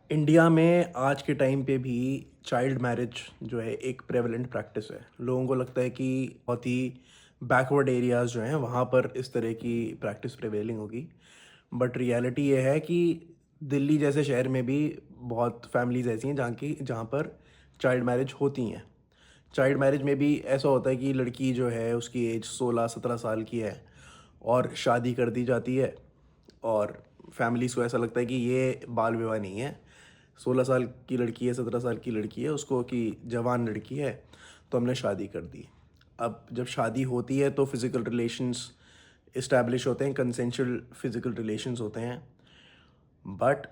India में आज के टाइम पे भी चाइल्ड मैरिज जो है एक प्रेवलेंट प्रैक्टिस है। लोगों को लगता है कि बहुत ही बैकवर्ड एरियाज़ जो हैं वहाँ पर इस तरह की प्रैक्टिस प्रिवेलिंग होगी। बट रियलिटी ये है कि दिल्ली जैसे शहर में भी बहुत फैमिलीज़ ऐसी हैं जहाँ पर चाइल्ड मैरिज होती हैं। चाइल्ड मैरिज में भी ऐसा होता है कि लड़की जो है उसकी एज 16-17 साल की है और शादी कर दी जाती है। और फैमिलीज़ को ऐसा लगता है कि ये बाल विवाह नहीं है, 16 साल की लड़की है, 17 साल की लड़की है उसको, कि जवान लड़की है, तो हमने शादी कर दी। अब जब शादी होती है तो फिज़िकल रिलेशंस इस्टेब्लिश होते हैं, कंसेंशुअल फिज़िकल रिलेशंस होते हैं। बट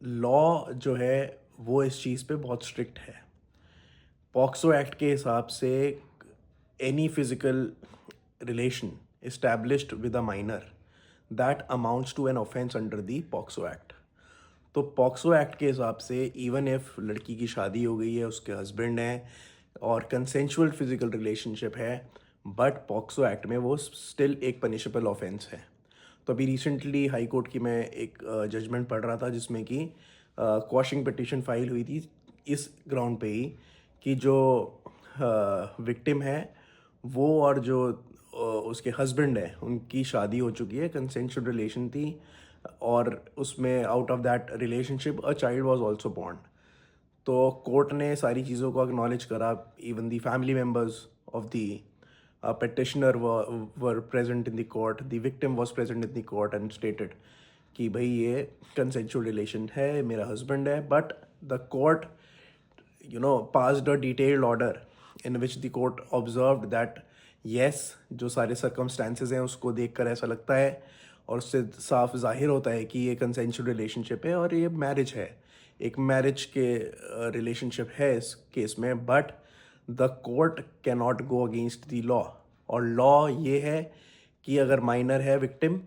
लॉ जो है वो इस चीज़ पे बहुत स्ट्रिक्ट है। पॉक्सो एक्ट के हिसाब से any physical relation established with a minor that amounts to an offense under the POCSO act. तो पॉक्सो एक्ट के हिसाब से इवन इफ लड़की की शादी हो गई है, उसके हस्बैंड हैं और कंसेंशुअल फिजिकल रिलेशनशिप है, बट पॉक्सो एक्ट में वो स्टिल एक पनिशेबल ऑफेंस है। तो अभी रिसेंटली हाई कोर्ट की मैं एक जजमेंट पढ़ रहा था जिसमें कि क्वॉशिंग पिटिशन फाइल हुई थी इस ग्राउंड पे ही कि जो विक्टिम है वो और जो उसके हस्बैंड है उनकी शादी हो चुकी है, कंसेंशुअल रिलेशन थी, और उसमें out of that relationship a child was also born. तो कोर्ट ने सारी चीज़ों को एक्नॉलेज करा। Even the family members of the petitioner were present in the court, the victim was present in the court and stated कि भाई ये consensual relation है, मेरा हस्बैंड है। But the court passed a detailed order in which the court observed that yes, जो सारे circumstances हैं उसको देखकर ऐसा लगता है और उससे साफ जाहिर होता है कि ये कंसेंशुअल रिलेशनशिप है और ये मैरिज है, एक मैरिज के रिलेशनशिप है इस केस में। But the court can not go against the law. और लॉ ये है कि अगर माइनर है विक्टिम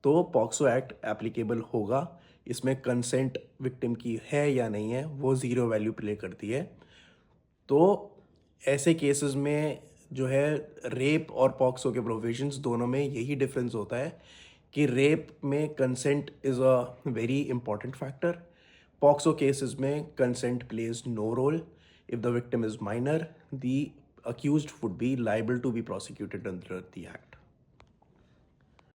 तो पॉक्सो एक्ट एप्लीकेबल होगा। इसमें कंसेंट विक्टिम की है या नहीं है वो ज़ीरो वैल्यू प्ले करती है। तो ऐसे केसेस में जो है रेप और पॉक्सो के प्रोविजंस दोनों में यही डिफरेंस होता है कि रेप में consent is a very important factor, POCSO cases में consent plays no role. If the victim is minor, the accused would be liable to be prosecuted under the act.